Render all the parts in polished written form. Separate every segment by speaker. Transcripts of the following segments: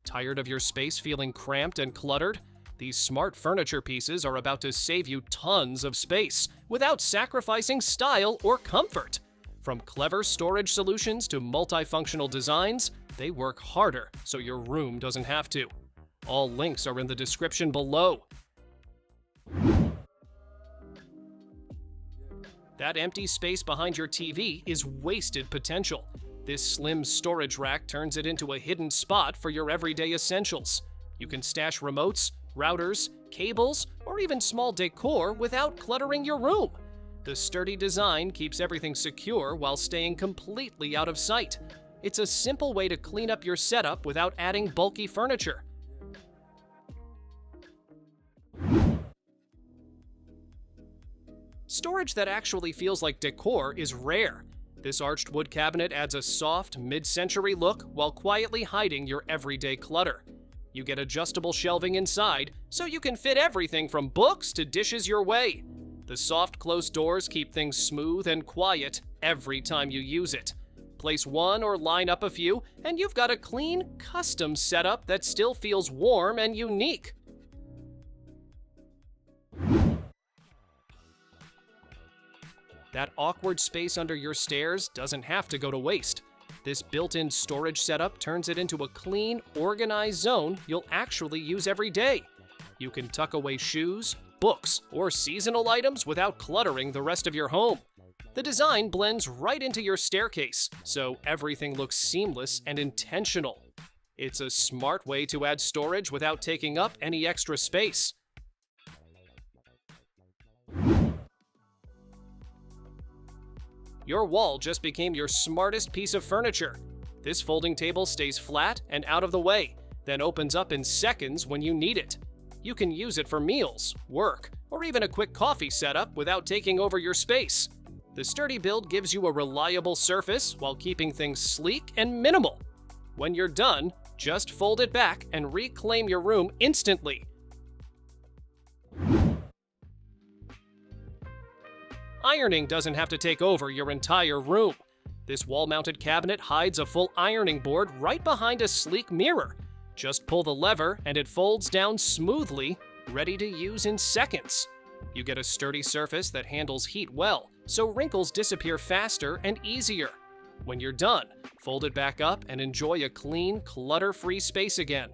Speaker 1: Tired of your space feeling cramped and cluttered? These smart furniture pieces are about to save you tons of space without sacrificing style or comfort. From clever storage solutions to multifunctional designs, they work harder so your room doesn't have to. All links are in the description below. That empty space behind your TV is wasted potential. This slim storage rack turns it into a hidden spot for your everyday essentials. You can stash remotes, routers, cables, or even small decor without cluttering your room. The sturdy design keeps everything secure while staying completely out of sight. It's a simple way to clean up your setup without adding bulky furniture. Storage that actually feels like decor is rare. This arched wood cabinet adds a soft, mid-century look while quietly hiding your everyday clutter. You get adjustable shelving inside, so you can fit everything from books to dishes your way. The soft closed doors keep things smooth and quiet every time you use it. Place one or line up a few, and you've got a clean, custom setup that still feels warm and unique. That awkward space under your stairs doesn't have to go to waste. This built-in storage setup turns it into a clean, organized zone you'll actually use every day. You can tuck away shoes, books, or seasonal items without cluttering the rest of your home. The design blends right into your staircase, so everything looks seamless and intentional. It's a smart way to add storage without taking up any extra space. Your wall just became your smartest piece of furniture. This folding table stays flat and out of the way, then opens up in seconds when you need it. You can use it for meals, work, or even a quick coffee setup without taking over your space. The sturdy build gives you a reliable surface while keeping things sleek and minimal. When you're done, just fold it back and reclaim your room instantly. Ironing doesn't have to take over your entire room. This wall-mounted cabinet hides a full ironing board right behind a sleek mirror. Just pull the lever and it folds down smoothly, ready to use in seconds. You get a sturdy surface that handles heat well, so wrinkles disappear faster and easier. When you're done, fold it back up and enjoy a clean, clutter-free space again.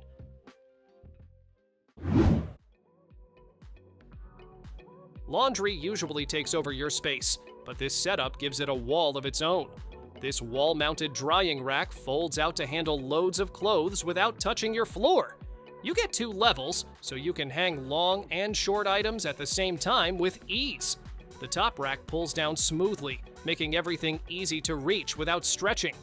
Speaker 1: Laundry usually takes over your space, but this setup gives it a wall of its own. This wall-mounted drying rack folds out to handle loads of clothes without touching your floor. You get 2 levels, so you can hang long and short items at the same time with ease. The top rack pulls down smoothly, making everything easy to reach without stretching.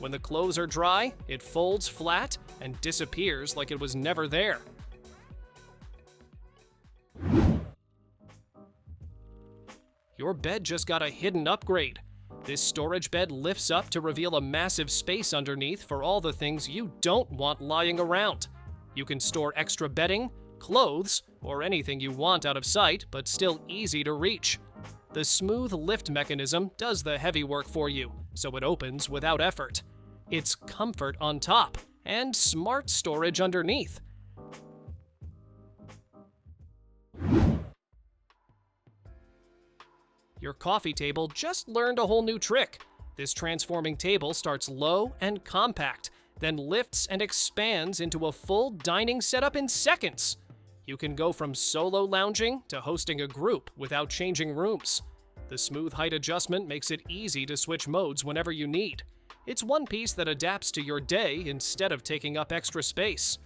Speaker 1: When the clothes are dry, it folds flat and disappears like it was never there. Your bed just got a hidden upgrade. This storage bed lifts up to reveal a massive space underneath for all the things you don't want lying around. You can store extra bedding, clothes, or anything you want out of sight, but still easy to reach. The smooth lift mechanism does the heavy work for you, so it opens without effort. It's comfort on top, and smart storage underneath. Your coffee table just learned a whole new trick. This transforming table starts low and compact, then lifts and expands into a full dining setup in seconds. You can go from solo lounging to hosting a group without changing rooms. The smooth height adjustment makes it easy to switch modes whenever you need. It's one piece that adapts to your day instead of taking up extra space.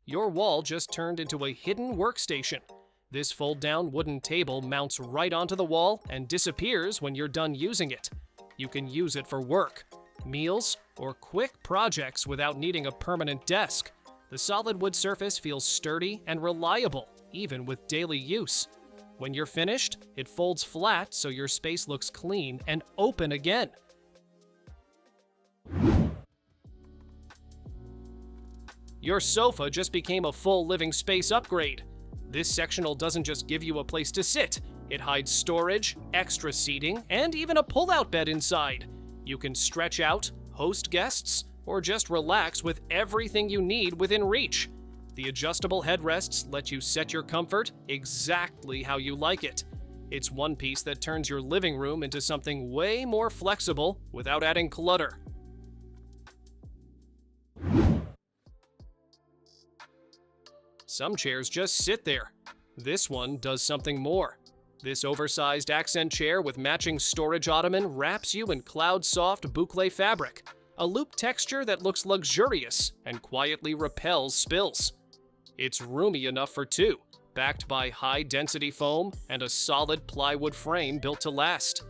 Speaker 1: Your wall just turned into a hidden workstation. This fold-down wooden table mounts right onto the wall and disappears when you're done using it. You can use it for work, meals, or quick projects without needing a permanent desk. The solid wood surface feels sturdy and reliable, even with daily use. When you're finished, it folds flat so your space looks clean and open again. Your sofa just became a full living space upgrade. This sectional doesn't just give you a place to sit, it hides storage, extra seating, and even a pull-out bed inside. You can stretch out, host guests, or just relax with everything you need within reach. The adjustable headrests let you set your comfort exactly how you like it. It's one piece that turns your living room into something way more flexible without adding clutter. Some chairs just sit there. This one does something more. This oversized accent chair with matching storage ottoman wraps you in cloud-soft boucle fabric, a loop texture that looks luxurious and quietly repels spills. It's roomy enough for two, backed by high-density foam and a solid plywood frame built to last.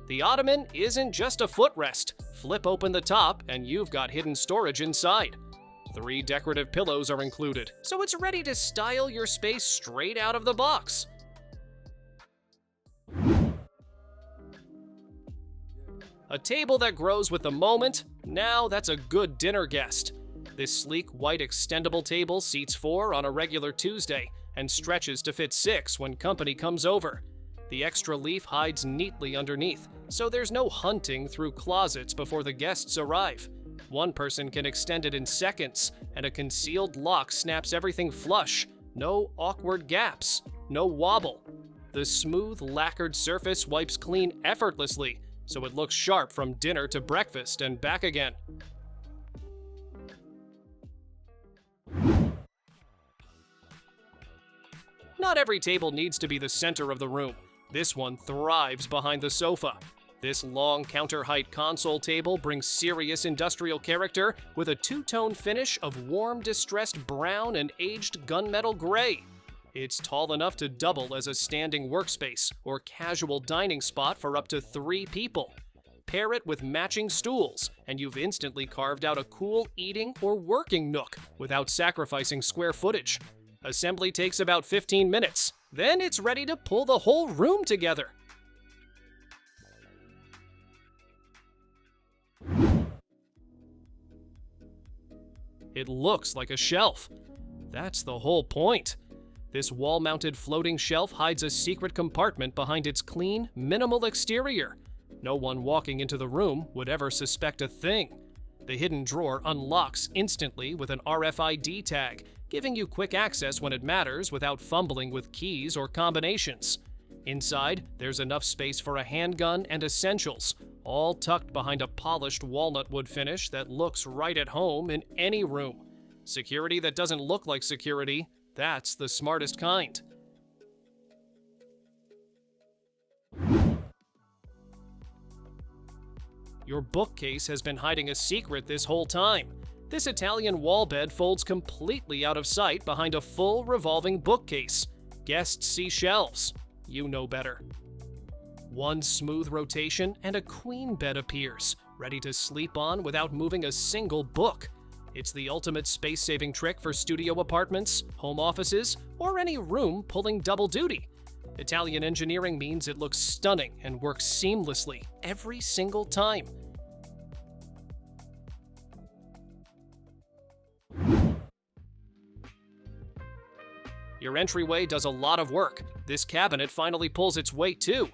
Speaker 1: The ottoman isn't just a footrest. Flip open the top and you've got hidden storage inside. 3 decorative pillows are included, so it's ready to style your space straight out of the box. A table that grows with the moment? Now that's a good dinner guest. This sleek white extendable table seats 4 on a regular Tuesday and stretches to fit 6 when company comes over. The extra leaf hides neatly underneath, so there's no hunting through closets before the guests arrive. One person can extend it in seconds, and a concealed lock snaps everything flush. No awkward gaps, no wobble. The smooth, lacquered surface wipes clean effortlessly, so it looks sharp from dinner to breakfast and back again. Not every table needs to be the center of the room. This one thrives behind the sofa. This long counter-height console table brings serious industrial character with a two-tone finish of warm distressed brown and aged gunmetal gray. It's tall enough to double as a standing workspace or casual dining spot for up to 3 people. Pair it with matching stools, and you've instantly carved out a cool eating or working nook without sacrificing square footage. Assembly takes about 15 minutes. Then it's ready to pull the whole room together. It looks like a shelf. That's the whole point. This wall-mounted floating shelf hides a secret compartment behind its clean, minimal exterior. No one walking into the room would ever suspect a thing. The hidden drawer unlocks instantly with an RFID tag, giving you quick access when it matters without fumbling with keys or combinations. Inside, there's enough space for a handgun and essentials, all tucked behind a polished walnut wood finish that looks right at home in any room. Security that doesn't look like security, that's the smartest kind. Your bookcase has been hiding a secret this whole time. This Italian wall bed folds completely out of sight behind a full revolving bookcase. Guests see shelves. You know better. One smooth rotation and a queen bed appears, ready to sleep on without moving a single book. It's the ultimate space-saving trick for studio apartments, home offices, or any room pulling double duty. Italian engineering means it looks stunning and works seamlessly every single time. Your entryway does a lot of work. This cabinet finally pulls its weight too.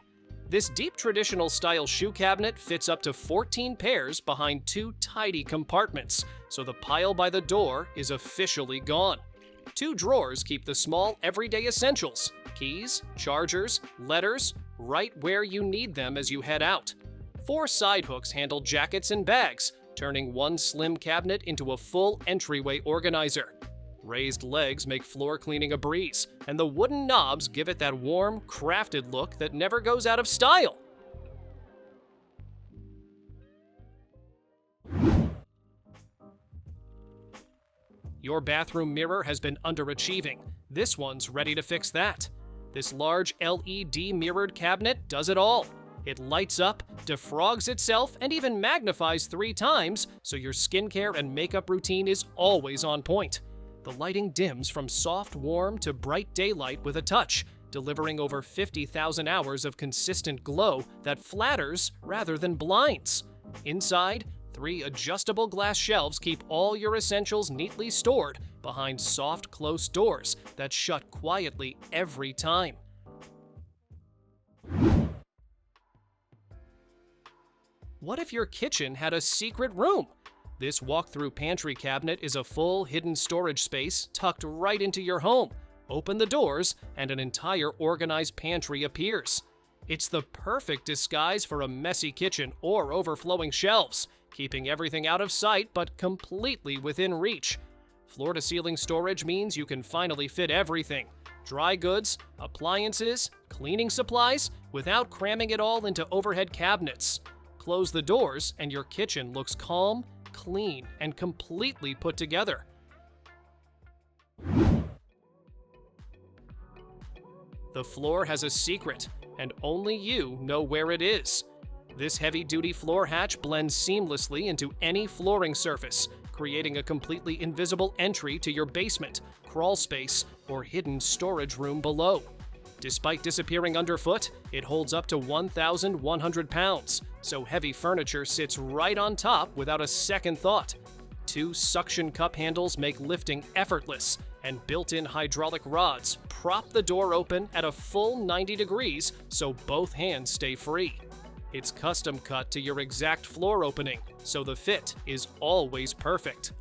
Speaker 1: This deep traditional style shoe cabinet fits up to 14 pairs behind 2 tidy compartments, so the pile by the door is officially gone. 2 drawers keep the small everyday essentials, keys, chargers, letters, right where you need them as you head out. 4 side hooks handle jackets and bags, turning one slim cabinet into a full entryway organizer. Raised legs make floor cleaning a breeze, and the wooden knobs give it that warm, crafted look that never goes out of style. Your bathroom mirror has been underachieving. This one's ready to fix that. This large LED mirrored cabinet does it all. It lights up, defrogs itself, and even magnifies 3 times, so your skincare and makeup routine is always on point. The lighting dims from soft, warm to bright daylight with a touch, delivering over 50,000 hours of consistent glow that flatters rather than blinds. Inside, 3 adjustable glass shelves keep all your essentials neatly stored behind soft, close doors that shut quietly every time. What if your kitchen had a secret room? This walk-through pantry cabinet is a full hidden storage space tucked right into your home. Open the doors, and an entire organized pantry appears. It's the perfect disguise for a messy kitchen or overflowing shelves, keeping everything out of sight but completely within reach. Floor-to-ceiling storage means you can finally fit everything: dry goods, appliances, cleaning supplies, without cramming it all into overhead cabinets. Close the doors, and your kitchen looks calm, clean, and completely put together. The floor has a secret, and only you know where it is. This heavy-duty floor hatch blends seamlessly into any flooring surface, creating a completely invisible entry to your basement, crawl space, or hidden storage room below. Despite disappearing underfoot, it holds up to 1,100 pounds, so heavy furniture sits right on top without a second thought. 2 suction cup handles make lifting effortless, and built-in hydraulic rods prop the door open at a full 90 degrees so both hands stay free. It's custom cut to your exact floor opening, so the fit is always perfect.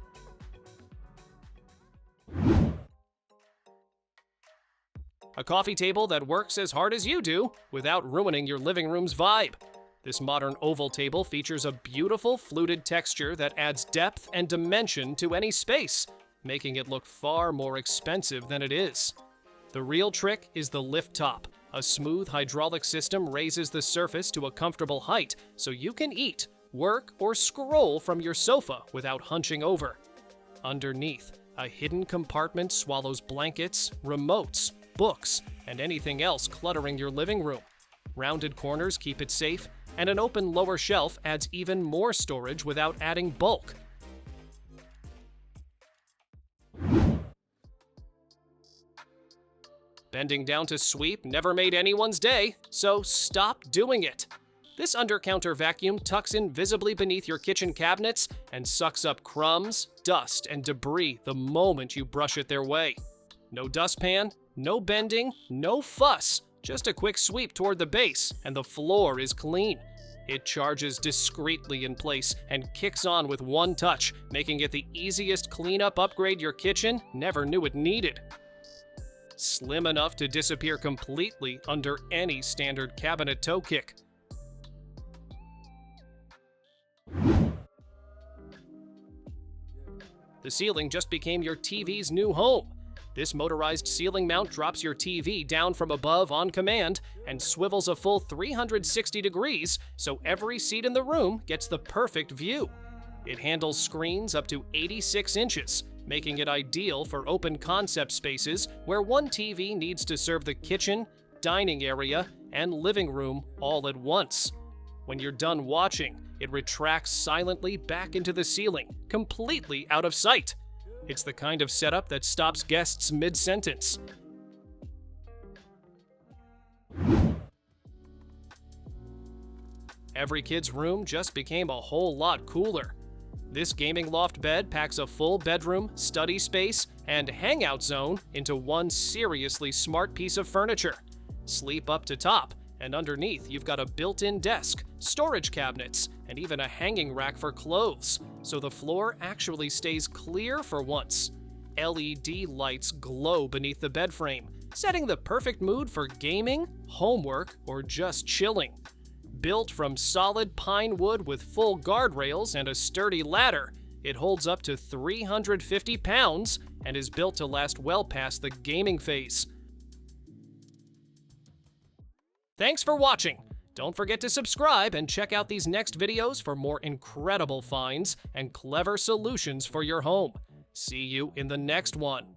Speaker 1: A coffee table that works as hard as you do without ruining your living room's vibe. This modern oval table features a beautiful fluted texture that adds depth and dimension to any space, making it look far more expensive than it is. The real trick is the lift top. A smooth hydraulic system raises the surface to a comfortable height so you can eat, work, or scroll from your sofa without hunching over. Underneath, a hidden compartment swallows blankets, remotes, books, and anything else cluttering your living room. Rounded corners keep it safe, and an open lower shelf adds even more storage without adding bulk. Bending down to sweep never made anyone's day, so stop doing it. This under-counter vacuum tucks in visibly beneath your kitchen cabinets and sucks up crumbs, dust, and debris the moment you brush it their way. No dustpan, no bending, no fuss, just a quick sweep toward the base, and the floor is clean. It charges discreetly in place and kicks on with one touch, making it the easiest cleanup upgrade your kitchen never knew it needed. Slim enough to disappear completely under any standard cabinet toe kick. The ceiling just became your TV's new home. This motorized ceiling mount drops your TV down from above on command and swivels a full 360 degrees so every seat in the room gets the perfect view. It handles screens up to 86 inches, making it ideal for open concept spaces where one TV needs to serve the kitchen, dining area, and living room all at once. When you're done watching, it retracts silently back into the ceiling, completely out of sight. It's the kind of setup that stops guests mid-sentence. Every kid's room just became a whole lot cooler. This gaming loft bed packs a full bedroom, study space, and hangout zone into one seriously smart piece of furniture. Sleep up to top, and underneath you've got a built-in desk, storage cabinets, and even a hanging rack for clothes, so the floor actually stays clear for once. LED lights glow beneath the bed frame, setting the perfect mood for gaming, homework, or just chilling. Built from solid pine wood with full guardrails and a sturdy ladder, it holds up to 350 pounds and is built to last well past the gaming phase. Thanks for watching! Don't forget to subscribe and check out these next videos for more incredible finds and clever solutions for your home. See you in the next one.